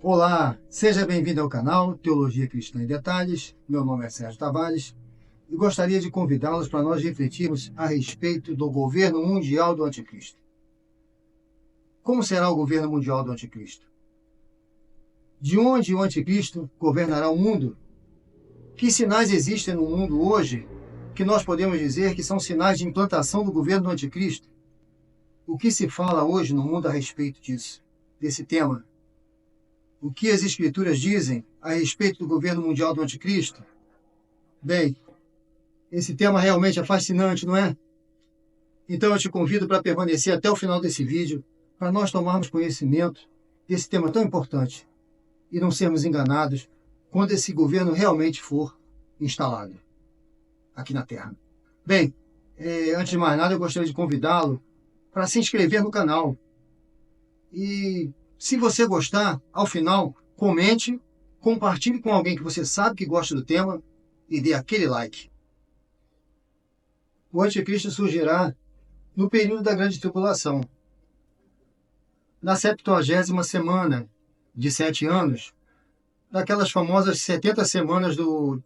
Olá, seja bem-vindo ao canal Teologia Cristã em Detalhes. Meu nome é Sérgio Tavares e gostaria de convidá-los para nós refletirmos a respeito do governo mundial do Anticristo. Como será o governo mundial do Anticristo? De onde o Anticristo governará o mundo? Que sinais existem no mundo hoje que nós podemos dizer que são sinais de implantação do governo do Anticristo? O que se fala hoje no mundo a respeito disso, desse tema? O que as Escrituras dizem a respeito do governo mundial do Anticristo? Bem, esse tema realmente é fascinante, não é? Então eu te convido para permanecer até o final desse vídeo, para nós tomarmos conhecimento desse tema tão importante e não sermos enganados quando esse governo realmente for instalado aqui na Terra. Bem, antes de mais nada, eu gostaria de convidá-lo para se inscrever no canal. E se você gostar, ao final, comente, compartilhe com alguém que você sabe que gosta do tema e dê aquele like. O Anticristo surgirá no período da Grande Tribulação. Na 70ª semana de 7 anos, daquelas famosas 70 semanas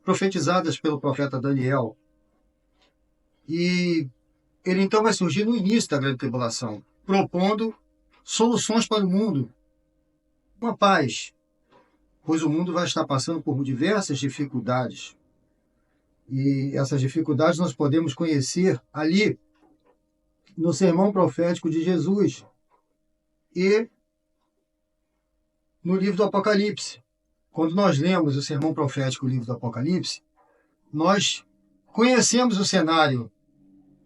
profetizadas pelo profeta Daniel. E ele então vai surgir no início da Grande Tribulação, propondo soluções para o mundo, uma paz, pois o mundo vai estar passando por diversas dificuldades. E essas dificuldades nós podemos conhecer ali no sermão profético de Jesus e no livro do Apocalipse. Quando nós lemos o sermão profético, o livro do Apocalipse, nós conhecemos o cenário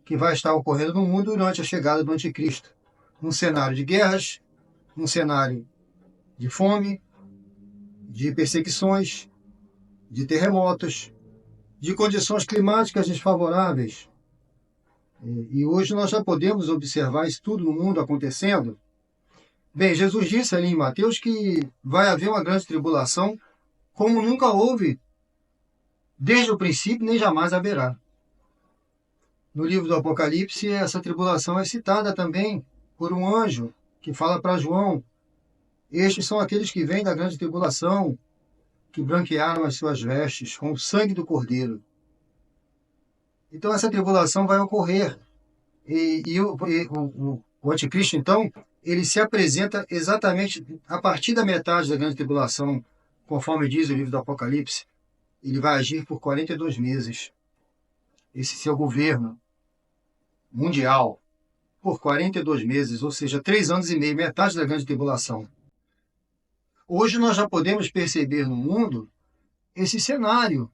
que vai estar ocorrendo no mundo durante a chegada do Anticristo. Um cenário de guerras, um cenário de fome, de perseguições, de terremotos, de condições climáticas desfavoráveis. E hoje nós já podemos observar isso tudo no mundo acontecendo. Bem, Jesus disse ali em Mateus que vai haver uma grande tribulação como nunca houve, desde o princípio, nem jamais haverá. No livro do Apocalipse, essa tribulação é citada também por um anjo que fala para João: estes são aqueles que vêm da grande tribulação, que branquearam as suas vestes com o sangue do Cordeiro. Então essa tribulação vai ocorrer. O Anticristo, então, ele se apresenta exatamente a partir da metade da grande tribulação, conforme diz o livro do Apocalipse. Ele vai agir por 42 meses. Esse seu governo mundial, por 42 meses, ou seja, 3 anos e meio, metade da grande tribulação. Hoje nós já podemos perceber no mundo esse cenário,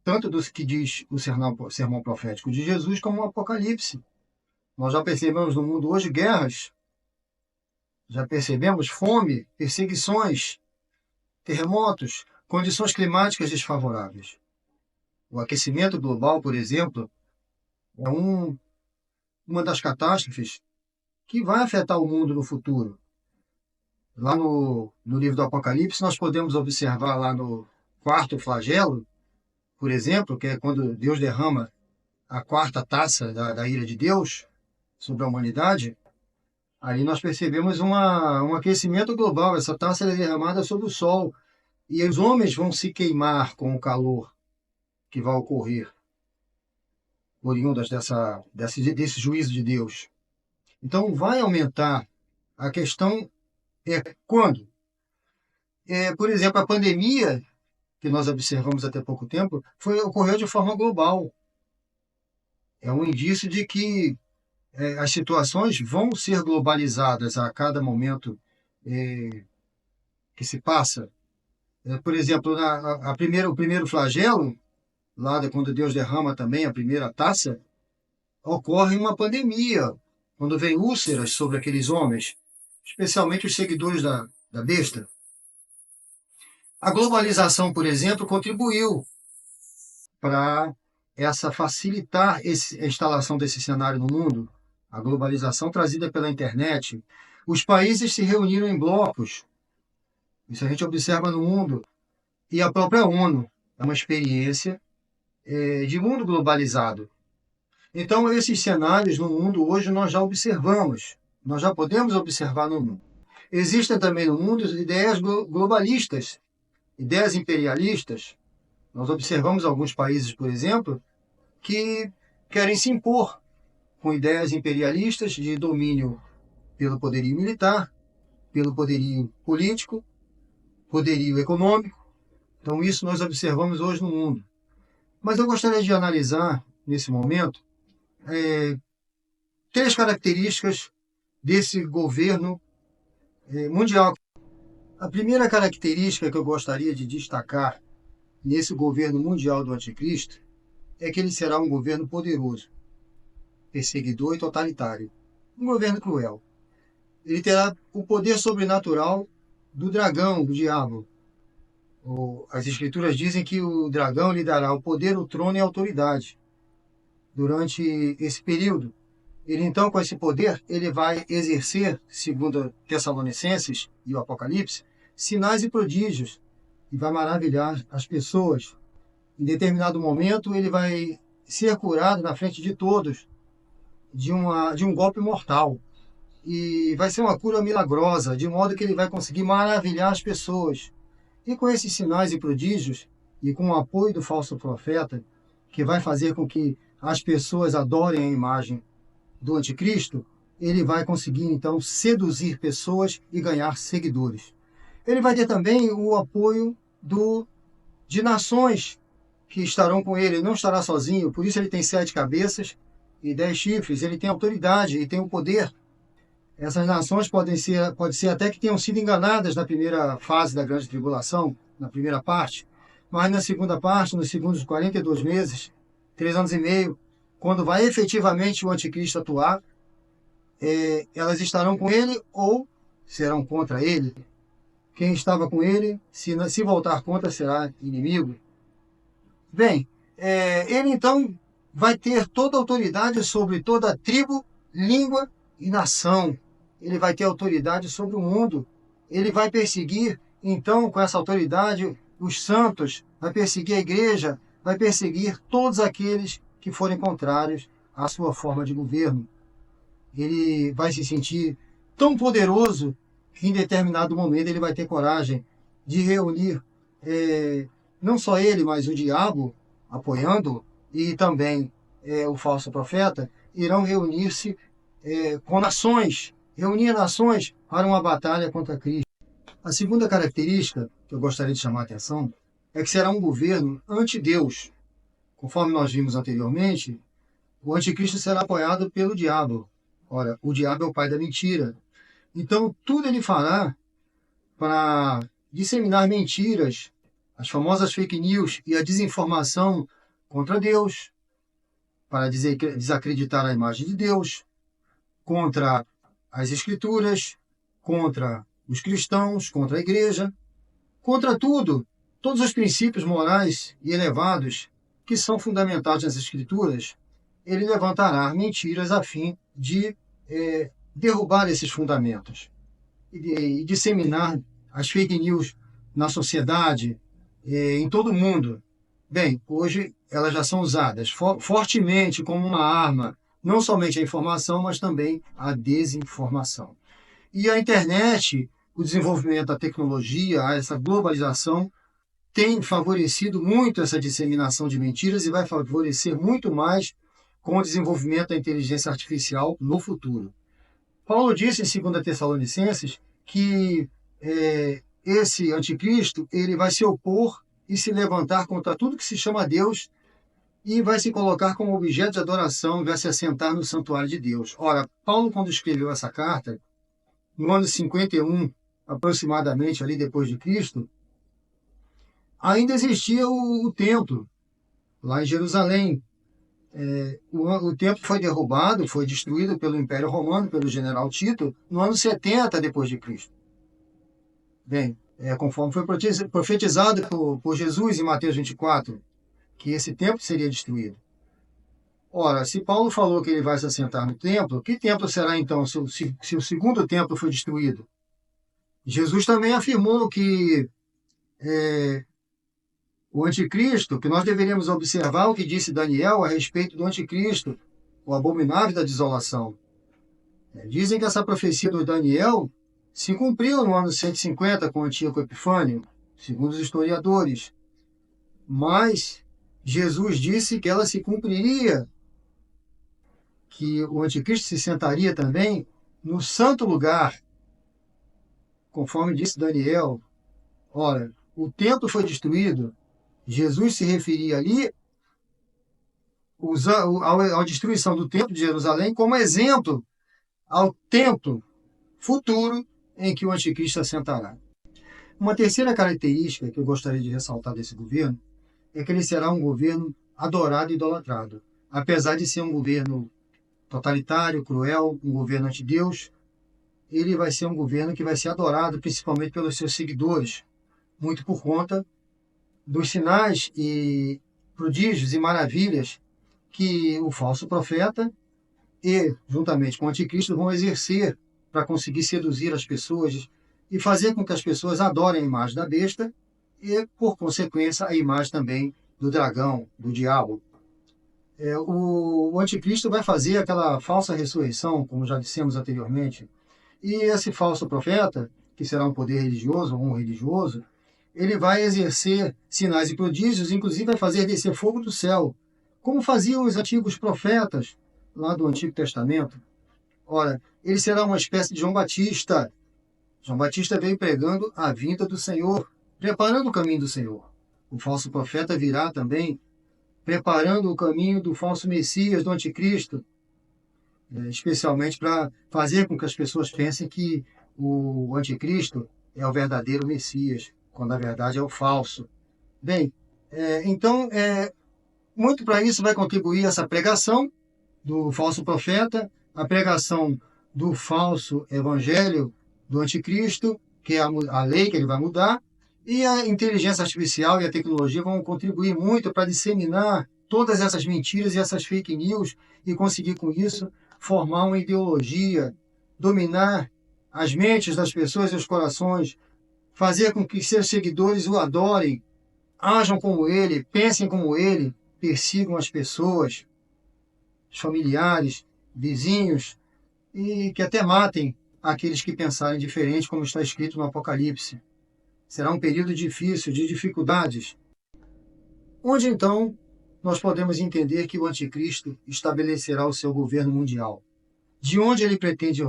tanto do que diz o sermão profético de Jesus, como o Apocalipse. Nós já percebemos no mundo hoje guerras, já percebemos fome, perseguições, terremotos, condições climáticas desfavoráveis. O aquecimento global, por exemplo, é uma das catástrofes que vai afetar o mundo no futuro. Lá no livro do Apocalipse, nós podemos observar lá no 4º flagelo, por exemplo, que é quando Deus derrama a 4ª taça da ira de Deus sobre a humanidade. Ali nós percebemos um aquecimento global. Essa taça é derramada sobre o sol e os homens vão se queimar com o calor que vai ocorrer, oriundas desse juízo de Deus. Então vai aumentar. A questão é quando? Por exemplo, a pandemia, que nós observamos até pouco tempo, ocorreu de forma global. É um indício de que as situações vão ser globalizadas a cada momento que se passa. Por exemplo, o primeiro flagelo, lá quando Deus derrama também a primeira taça, ocorre uma pandemia, quando vem úlceras sobre aqueles homens, especialmente os seguidores da besta. A globalização, por exemplo, contribuiu para facilitar a instalação desse cenário no mundo. A globalização trazida pela internet. Os países se reuniram em blocos. Isso a gente observa no mundo. E a própria ONU é uma experiência de mundo globalizado. Então, esses cenários no mundo hoje nós já observamos. Nós já podemos observar no mundo. Existem também no mundo ideias globalistas, ideias imperialistas. Nós observamos alguns países, por exemplo, que querem se impor com ideias imperialistas de domínio pelo poderio militar, pelo poderio político, poderio econômico. Então, isso nós observamos hoje no mundo. Mas eu gostaria de analisar, nesse momento, três características desse governo mundial. A primeira característica que eu gostaria de destacar nesse governo mundial do anticristo é que ele será um governo poderoso, perseguidor e totalitário. Um governo cruel. Ele terá o poder sobrenatural do dragão, do diabo. As escrituras dizem que o dragão lhe dará o poder, o trono e a autoridade durante esse período. Ele então, com esse poder, ele vai exercer, segundo Tessalonicenses e o Apocalipse, sinais e prodígios e vai maravilhar as pessoas. Em determinado momento, ele vai ser curado na frente de todos de um golpe mortal. E vai ser uma cura milagrosa, de modo que ele vai conseguir maravilhar as pessoas. E com esses sinais e prodígios, e com o apoio do falso profeta, que vai fazer com que as pessoas adorem a imagem do anticristo, ele vai conseguir, então, seduzir pessoas e ganhar seguidores. Ele vai ter também o apoio de nações que estarão com ele. Ele não estará sozinho, por isso ele tem 7 cabeças e 10 chifres. Ele tem autoridade e tem o poder. Essas nações pode ser até que tenham sido enganadas na primeira fase da grande tribulação, na primeira parte, mas na segunda parte, nos segundos 42 meses, 3 anos e meio, quando vai efetivamente o anticristo atuar, elas estarão com ele ou serão contra ele. Quem estava com ele, se voltar contra, será inimigo. Bem, ele então vai ter toda a autoridade sobre toda a tribo, língua e nação. Ele vai ter autoridade sobre o mundo. Ele vai perseguir, então, com essa autoridade, os santos, vai perseguir a igreja, vai perseguir todos aqueles que forem contrários à sua forma de governo. Ele vai se sentir tão poderoso que em determinado momento ele vai ter coragem de reunir não só ele, mas o diabo apoiando e também o falso profeta, irão reunir-se com nações, reunir nações para uma batalha contra Cristo. A segunda característica que eu gostaria de chamar a atenção é que será um governo anti-Deus. Conforme nós vimos anteriormente, o anticristo será apoiado pelo diabo. Ora, o diabo é o pai da mentira. Então, tudo ele fará para disseminar mentiras, as famosas fake news e a desinformação contra Deus, para desacreditar a imagem de Deus, contra as escrituras, contra os cristãos, contra a igreja, contra tudo, todos os princípios morais e elevados que são fundamentados nas escrituras. Ele levantará mentiras a fim de derrubar esses fundamentos e disseminar as fake news na sociedade, em todo o mundo. Bem, hoje elas já são usadas fortemente como uma arma, não somente a informação, mas também a desinformação. E a internet, o desenvolvimento da tecnologia, essa globalização, tem favorecido muito essa disseminação de mentiras e vai favorecer muito mais com o desenvolvimento da inteligência artificial no futuro. Paulo disse em 2 Tessalonicenses que esse anticristo ele vai se opor e se levantar contra tudo que se chama Deus e vai se colocar como objeto de adoração e vai se assentar no santuário de Deus. Ora, Paulo, quando escreveu essa carta, no ano 51, aproximadamente, ali depois de Cristo, ainda existia o templo, lá em Jerusalém. O templo foi derrubado, foi destruído pelo Império Romano, pelo general Tito, no ano 70 depois de Cristo. Bem, conforme foi profetizado por Jesus em Mateus 24, que esse templo seria destruído. Ora, se Paulo falou que ele vai se assentar no templo, que templo será então se o segundo templo foi destruído? Jesus também afirmou que o anticristo, que nós deveríamos observar o que disse Daniel a respeito do anticristo, o abominável da desolação. Dizem que essa profecia do Daniel se cumpriu no ano 150 com Antíoco Epifânio, segundo os historiadores, mas Jesus disse que ela se cumpriria, que o anticristo se sentaria também no santo lugar, conforme disse Daniel. Ora, o templo foi destruído, Jesus se referia ali à destruição do templo de Jerusalém como exemplo ao templo futuro em que o anticristo assentará. Uma terceira característica que eu gostaria de ressaltar desse governo é que ele será um governo adorado e idolatrado. Apesar de ser um governo totalitário, cruel, um governo anti-Deus, ele vai ser um governo que vai ser adorado principalmente pelos seus seguidores, muito por conta dos sinais e prodígios e maravilhas que o falso profeta e, juntamente com o anticristo, vão exercer para conseguir seduzir as pessoas e fazer com que as pessoas adorem a imagem da besta e, por consequência, a imagem também do dragão, do diabo. O anticristo vai fazer aquela falsa ressurreição, como já dissemos anteriormente, e esse falso profeta, que será um poder religioso ou um religioso, ele vai exercer sinais e prodígios, inclusive vai fazer descer fogo do céu, como faziam os antigos profetas lá do Antigo Testamento. Ora, ele será uma espécie de João Batista. João Batista veio pregando a vinda do Senhor, preparando o caminho do Senhor. O falso profeta virá também preparando o caminho do falso Messias, do anticristo, especialmente para fazer com que as pessoas pensem que o anticristo é o verdadeiro Messias, quando na verdade é o falso. Bem, então, muito para isso vai contribuir essa pregação do falso profeta, a pregação do falso evangelho do anticristo, que é a lei que ele vai mudar, e a inteligência artificial e a tecnologia vão contribuir muito para disseminar todas essas mentiras e essas fake news e conseguir com isso formar uma ideologia, dominar as mentes das pessoas e os corações, fazer com que seus seguidores o adorem, ajam como ele, pensem como ele, persigam as pessoas, os familiares, vizinhos, e que até matem aqueles que pensarem diferente, como está escrito no Apocalipse. Será um período difícil, de dificuldades, onde então nós podemos entender que o anticristo estabelecerá o seu governo mundial, de onde ele pretende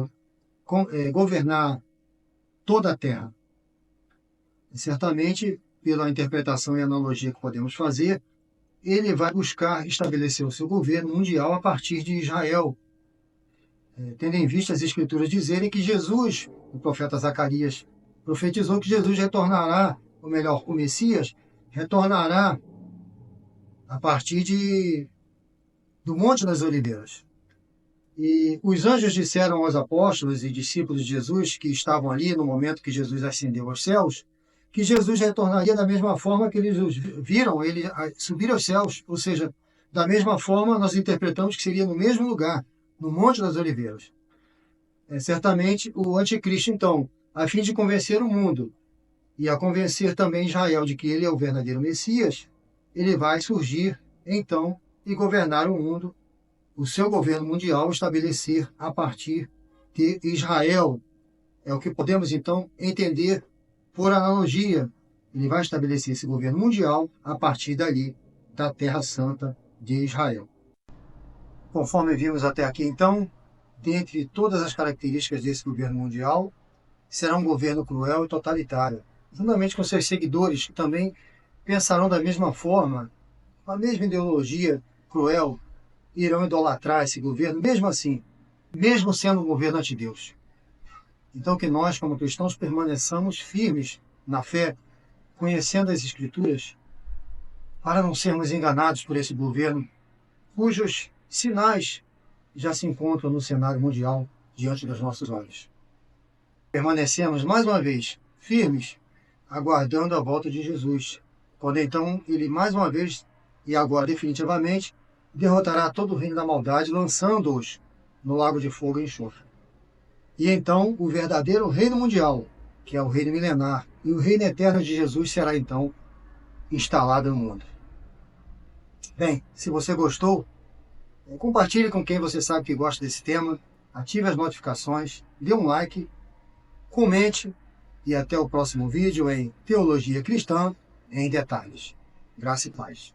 governar toda a Terra. E certamente, pela interpretação e analogia que podemos fazer, ele vai buscar estabelecer o seu governo mundial a partir de Israel, tendo em vista as escrituras dizerem que Jesus, o profeta Zacarias, profetizou que Jesus retornará, ou melhor, o Messias, retornará a partir do Monte das Oliveiras. E os anjos disseram aos apóstolos e discípulos de Jesus, que estavam ali no momento que Jesus ascendeu aos céus, que Jesus retornaria da mesma forma que eles viram ele subir aos céus, ou seja, da mesma forma nós interpretamos que seria no mesmo lugar, no Monte das Oliveiras. Certamente o anticristo, então, a fim de convencer o mundo e a convencer também Israel de que ele é o verdadeiro Messias, ele vai surgir, então, e governar o mundo, o seu governo mundial estabelecer a partir de Israel. É o que podemos, então, entender por analogia. Ele vai estabelecer esse governo mundial a partir dali, da Terra Santa de Israel. Conforme vimos até aqui, então, dentre todas as características desse governo mundial, será um governo cruel e totalitário, juntamente com seus seguidores, que também pensarão da mesma forma, com a mesma ideologia cruel, irão idolatrar esse governo, mesmo assim, mesmo sendo um governo anti-Deus. Então que nós, como cristãos, permaneçamos firmes na fé, conhecendo as Escrituras, para não sermos enganados por esse governo, cujos sinais já se encontram no cenário mundial diante dos nossos olhos. Permanecemos, mais uma vez, firmes, aguardando a volta de Jesus, quando então ele, mais uma vez, e agora definitivamente, derrotará todo o reino da maldade, lançando-os no lago de fogo e enxofre. E então o verdadeiro reino mundial, que é o reino milenar, e o reino eterno de Jesus será então instalado no mundo. Bem, se você gostou, compartilhe com quem você sabe que gosta desse tema, ative as notificações, dê um like, comente e até o próximo vídeo em Teologia Cristã em Detalhes. Graça e paz.